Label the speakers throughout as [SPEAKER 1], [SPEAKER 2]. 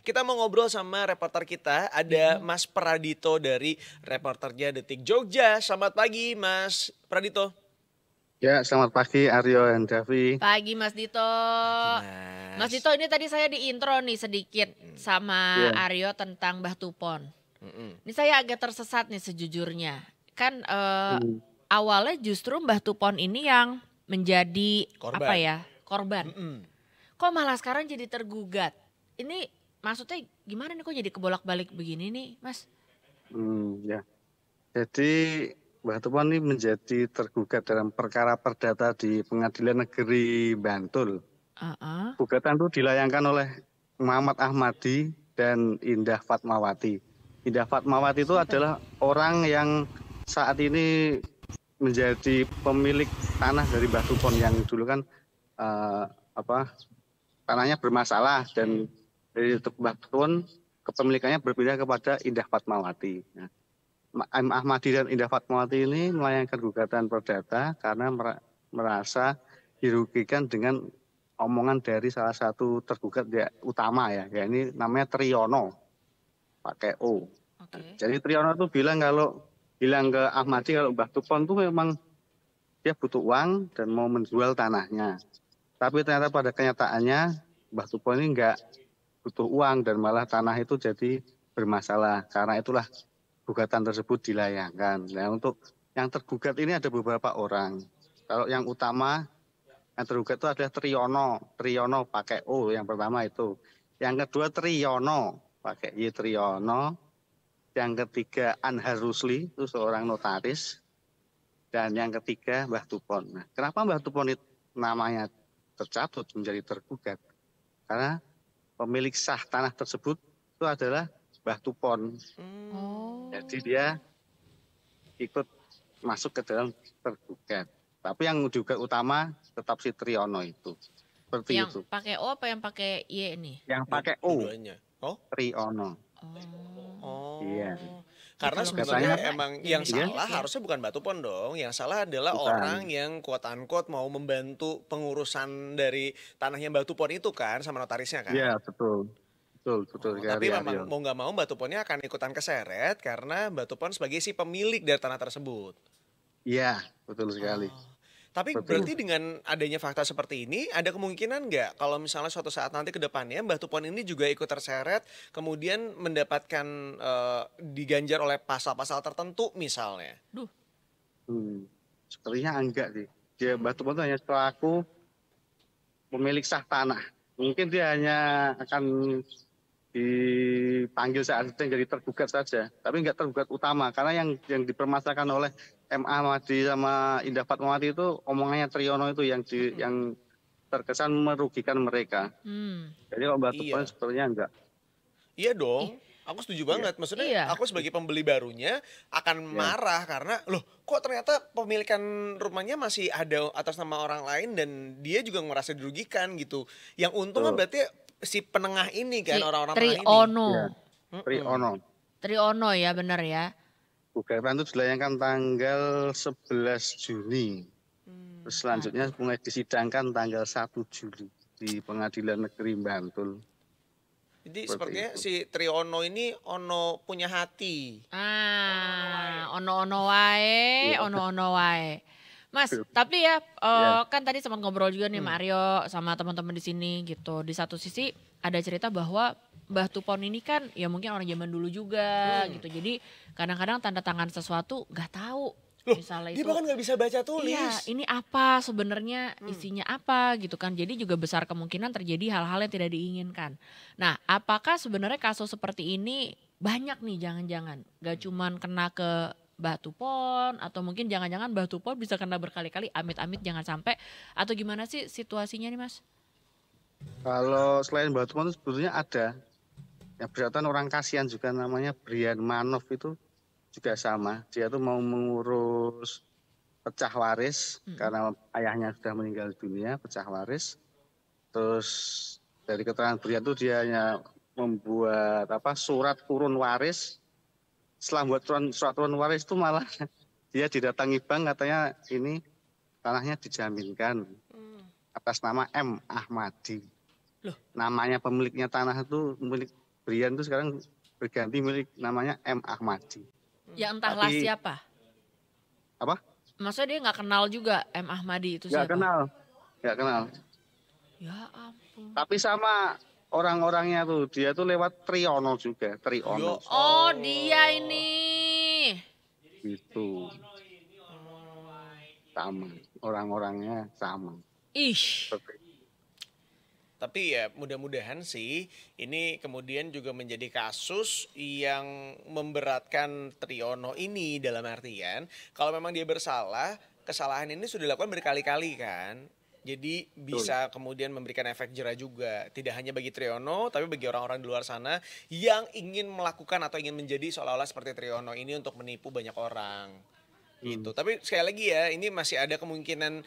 [SPEAKER 1] kita mau ngobrol sama reporter kita. Ada Mas Pradito dari reporternya Detik Jogja. Selamat pagi Mas Pradito.
[SPEAKER 2] Ya, selamat pagi Aryo dan Davi.
[SPEAKER 3] Pagi Mas Dito. Mas Dito, ini tadi saya di intro nih sedikit sama
[SPEAKER 2] Iya.
[SPEAKER 3] Aryo tentang Mbah Tupon. Ini saya agak tersesat nih sejujurnya. Kan awalnya justru Mbah Tupon ini yang menjadi
[SPEAKER 1] Korban.
[SPEAKER 3] korban. Kok malah sekarang jadi tergugat? Ini maksudnya gimana nih, kok jadi kebolak-balik begini nih Mas?
[SPEAKER 2] Ya. Jadi Mbah Tupon ini menjadi tergugat dalam perkara perdata di Pengadilan Negeri Bantul. Gugatan itu dilayangkan oleh Muhammad Ahmadi dan Indah Fatmawati. Indah Fatmawati itu adalah orang yang saat ini menjadi pemilik tanah dari Mbah Tupon yang dulu kan tanahnya bermasalah, dan dari Mbah Tupon kepemilikannya berpindah kepada Indah Fatmawati. Nah, Ahmadi dan Indah Fatmawati ini melayangkan gugatan perdata karena merasa dirugikan dengan omongan dari salah satu tergugat utama ini namanya Triyono, pakai O. Jadi Triyono itu bilang ke Ahmadi kalau Mbah Tupon itu memang dia butuh uang dan mau menjual tanahnya. Tapi ternyata pada kenyataannya Mbah Tupon ini nggak butuh uang dan malah tanah itu jadi bermasalah. Karena itulah gugatan tersebut dilayangkan. Nah, untuk yang tergugat ini ada beberapa orang. Kalau yang utama yang tergugat itu adalah Triyono pakai O yang pertama itu. Yang kedua Triyono pakai Y, Triyono. Yang ketiga Anhar Rusli, itu seorang notaris. Dan yang ketiga Mbah Tupon. Nah, kenapa Mbah Tupon itu namanya tercatut menjadi tergugat? Karena pemilik sah tanah tersebut itu adalah Mbah Tupon. Jadi dia ikut masuk ke dalam tergugat. Tapi yang digugat utama tetap si Triyono itu. Seperti
[SPEAKER 3] yang
[SPEAKER 2] itu.
[SPEAKER 3] Yang pakai O apa yang pakai Y ini?
[SPEAKER 2] Yang pakai O. Triyono.
[SPEAKER 1] Iya. Karena sebenarnya emang yang salah harusnya bukan Mbah Tupon dong. Yang salah adalah orang yang quote unquote mau membantu pengurusan dari tanahnya Mbah Tupon itu kan, sama notarisnya kan.
[SPEAKER 2] Iya, betul.
[SPEAKER 1] Tapi memang mau nggak mau Mbah Tuponnya akan ikutan keseret karena Mbah Tupon sebagai si pemilik dari tanah tersebut.
[SPEAKER 2] Iya, betul sekali.
[SPEAKER 1] Tapi berarti dengan adanya fakta seperti ini, ada kemungkinan nggak kalau misalnya suatu saat nanti ke depannya Mbah Tupon ini juga ikut terseret, kemudian mendapatkan diganjar oleh pasal-pasal tertentu misalnya?
[SPEAKER 2] Sepertinya enggak sih. Dia Mbah Tupon itu hanya selaku pemilik sah tanah. Mungkin dia hanya akan dipanggil saat itu jadi tergugat saja, tapi nggak tergugat utama, karena yang dipermasalahkan oleh M. Ahmadi sama Indah Fatmawati itu omongannya Triyono itu yang terkesan merugikan mereka. Jadi kalau Mbah Tupon sepertinya enggak.
[SPEAKER 1] Iya dong. Aku setuju banget. Maksudnya aku sebagai pembeli barunya akan marah karena loh kok ternyata pemilikan rumahnya masih ada atas nama orang lain dan dia juga merasa dirugikan gitu. Yang untung kan berarti si penengah ini kan, orang-orang tengah ini.
[SPEAKER 3] Triyono ya, benar ya.
[SPEAKER 2] Gugatan itu dilayangkan tanggal 11 Juni. Terus selanjutnya mulai disidangkan tanggal 1 Juli di Pengadilan Negeri Bantul.
[SPEAKER 1] Jadi sepertinya si Triyono ini ono punya hati.
[SPEAKER 3] Ono wae. Mas, tapi ya kan tadi sempat ngobrol juga nih Mario sama teman-teman di sini gitu. Di satu sisi ada cerita bahwa Mbah Tupon ini kan ya mungkin orang zaman dulu juga gitu. Jadi kadang-kadang tanda tangan sesuatu nggak tahu.
[SPEAKER 1] Loh,
[SPEAKER 3] misalnya
[SPEAKER 1] dia bahkan nggak bisa baca tulis.
[SPEAKER 3] Iya, ini apa sebenarnya isinya apa gitu kan. Jadi juga besar kemungkinan terjadi hal-hal yang tidak diinginkan. Nah, apakah sebenarnya kasus seperti ini banyak nih jangan-jangan? Gak cuman kena ke Mbah Tupon atau mungkin jangan-jangan Mbah Tupon bisa kena berkali-kali, amit-amit jangan sampai, atau gimana sih situasinya nih Mas?
[SPEAKER 2] Kalau selain Mbah Tupon itu sebetulnya ada yang bersangkutan orang kasihan juga, namanya Brian Manoff, itu juga sama. Dia tuh mau mengurus pecah waris karena ayahnya sudah meninggal dunia, pecah waris. Terus dari keterangan Brian itu dia hanya membuat surat turun waris. Setelah buat surat turun waris itu malah dia didatangi bank, katanya ini tanahnya dijaminkan atas nama M. Ahmadi. Loh. Namanya pemiliknya tanah itu, pemilik Brian itu sekarang berganti milik namanya M. Ahmadi.
[SPEAKER 3] Ya entahlah
[SPEAKER 2] Tapi,
[SPEAKER 3] siapa.
[SPEAKER 2] Apa?
[SPEAKER 3] Maksudnya dia nggak kenal juga M. Ahmadi itu siapa?
[SPEAKER 2] Nggak kenal.
[SPEAKER 3] Ya ampun.
[SPEAKER 2] Tapi sama orang-orangnya tuh, dia tuh lewat Triyono juga, Triyono.
[SPEAKER 3] Oh dia ini.
[SPEAKER 2] Itu. Sama, orang-orangnya sama.
[SPEAKER 3] Ih.
[SPEAKER 1] Tapi ya mudah-mudahan sih ini kemudian juga menjadi kasus yang memberatkan Triyono ini, dalam artian kalau memang dia bersalah, kesalahan ini sudah dilakukan berkali-kali kan. Jadi bisa kemudian memberikan efek jera juga, tidak hanya bagi Triyono tapi bagi orang-orang di luar sana yang ingin melakukan atau ingin menjadi seolah-olah seperti Triyono ini untuk menipu banyak orang. Gitu. Tapi sekali lagi ya, ini masih ada kemungkinan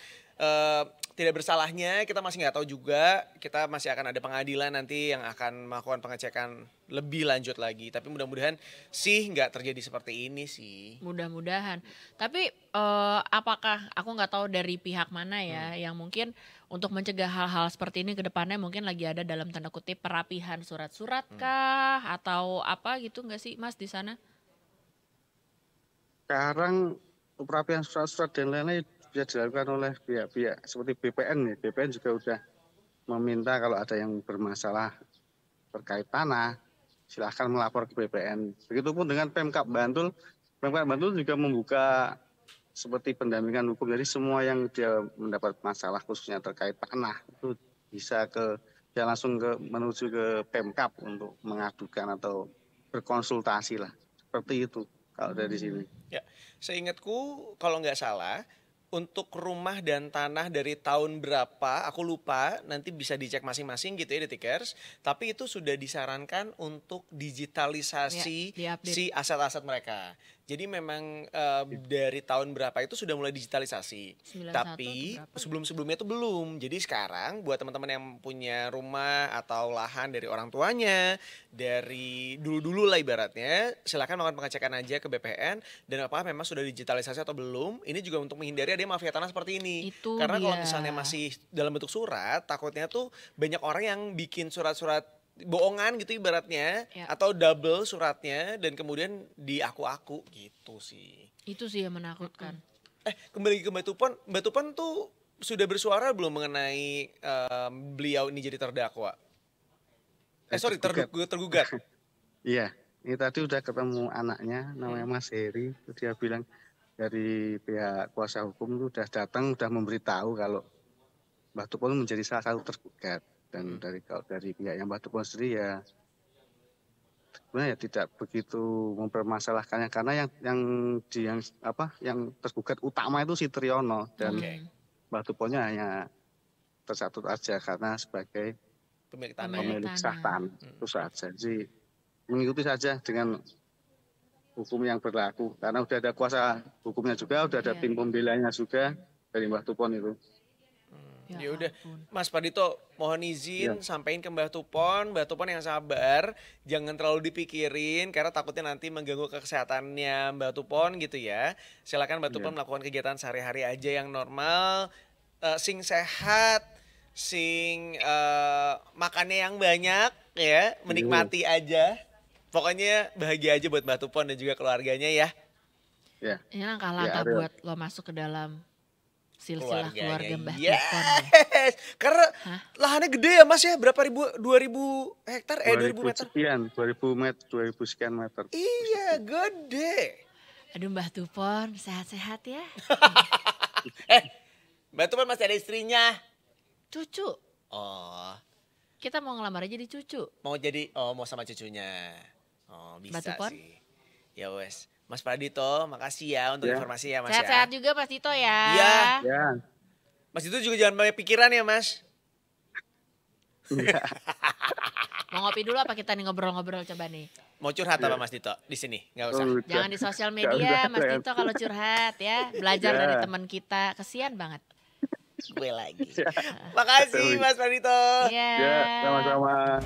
[SPEAKER 1] tidak bersalahnya, kita masih nggak tahu juga. Kita masih akan ada pengadilan nanti yang akan melakukan pengecekan lebih lanjut lagi. Tapi mudah-mudahan sih nggak terjadi seperti ini sih.
[SPEAKER 3] Mudah-mudahan. Tapi apakah aku nggak tahu dari pihak mana ya yang mungkin untuk mencegah hal-hal seperti ini ke depannya mungkin lagi ada dalam tanda kutip perapihan surat-surat kah atau apa gitu nggak sih Mas di sana?
[SPEAKER 2] Sekarang perapian surat-surat dan lain-lain bisa dilakukan oleh pihak-pihak seperti BPN nih. BPN juga udah meminta kalau ada yang bermasalah terkait tanah, silahkan melapor ke BPN. Begitupun dengan Pemkab Bantul. Pemkab Bantul juga membuka seperti pendampingan hukum. Jadi semua yang dia mendapat masalah khususnya terkait tanah itu bisa langsung menuju ke Pemkab untuk mengadukan atau berkonsultasi lah. Seperti itu kalau dari sini.
[SPEAKER 1] Ya, seingatku kalau nggak salah untuk rumah dan tanah dari tahun berapa aku lupa, nanti bisa dicek masing-masing gitu ya Detikers. Tapi itu sudah disarankan untuk digitalisasi si aset-aset mereka. Jadi memang dari tahun berapa itu sudah mulai digitalisasi. Tapi sebelum-sebelumnya itu belum. Jadi sekarang buat teman-teman yang punya rumah atau lahan dari orang tuanya, dari dulu-dulu lah ibaratnya, silakan melakukan pengecekan aja ke BPN dan apakah memang sudah digitalisasi atau belum. Ini juga untuk menghindari adanya mafia tanah seperti ini. Karena kalau misalnya masih dalam bentuk surat, takutnya tuh banyak orang yang bikin surat-surat bohongan gitu ibaratnya atau double suratnya dan kemudian diaku-aku gitu sih.
[SPEAKER 3] Itu sih yang menakutkan.
[SPEAKER 1] Kembali ke Mbak Tupon. Mbak Tupon tuh sudah bersuara belum mengenai beliau ini jadi terdakwa? Tergugat.
[SPEAKER 2] Iya, ini tadi udah ketemu anaknya namanya Mas Heri. Dia bilang dari pihak kuasa hukum itu udah datang, udah memberitahu kalau Mbak Tupon menjadi salah satu tergugat. Dan dari pihak yang Mbak Tupon sendiri ya sebenarnya tidak begitu mempermasalahkannya karena yang tergugat utama itu si Triyono dan Mbak Tuponnya hanya tersatut aja karena sebagai pemilik sah tanah itu saja. Jadi mengikuti saja dengan hukum yang berlaku karena udah ada kuasa hukumnya juga, udah ada tim pembelanya juga dari Mbak Tupon itu.
[SPEAKER 1] Ya udah, Mas Pardito mohon izin sampaikan ke Mbak Tupon yang sabar, jangan terlalu dipikirin karena takutnya nanti mengganggu kesehatannya Mbak Tupon gitu ya. Silakan Mbak Tupon melakukan kegiatan sehari-hari aja yang normal, sing sehat, sing makannya yang banyak ya, menikmati aja. Pokoknya bahagia aja buat Mbak Tupon dan juga keluarganya ya.
[SPEAKER 3] Ini langkah-langkah buat lo masuk ke dalam silsilah keluarga Mbah Tupon.
[SPEAKER 1] Karena lahannya gede ya Mas ya, berapa 2000 hektar 2000 meter.
[SPEAKER 2] 2000 sekian meter.
[SPEAKER 1] Iya, gede.
[SPEAKER 3] Aduh Mbah Tupon, sehat-sehat ya.
[SPEAKER 1] Mbah Tupon masih ada istrinya.
[SPEAKER 3] Cucu.
[SPEAKER 1] Oh.
[SPEAKER 3] Kita mau ngelamar aja jadi cucu.
[SPEAKER 1] Mau sama cucunya. Oh, bisa sih. Ya wes. Mas Pradito, makasih ya untuk informasi ya Mas.
[SPEAKER 3] Sehat-sehat juga Mas Dito ya.
[SPEAKER 1] Iya. Mas Dito juga jangan banyak pikiran ya Mas.
[SPEAKER 3] Mau ngopi dulu apa kita nih ngobrol-ngobrol coba nih?
[SPEAKER 1] Mau curhat apa Mas Dito di sini? Nggak usah.
[SPEAKER 3] Jangan di sosial media Mas Dito kalau curhat ya. Belajar dari teman kita. Kesian banget.
[SPEAKER 1] Gue lagi. Makasih Mas Pradito.
[SPEAKER 3] Iya.
[SPEAKER 2] Sama-sama.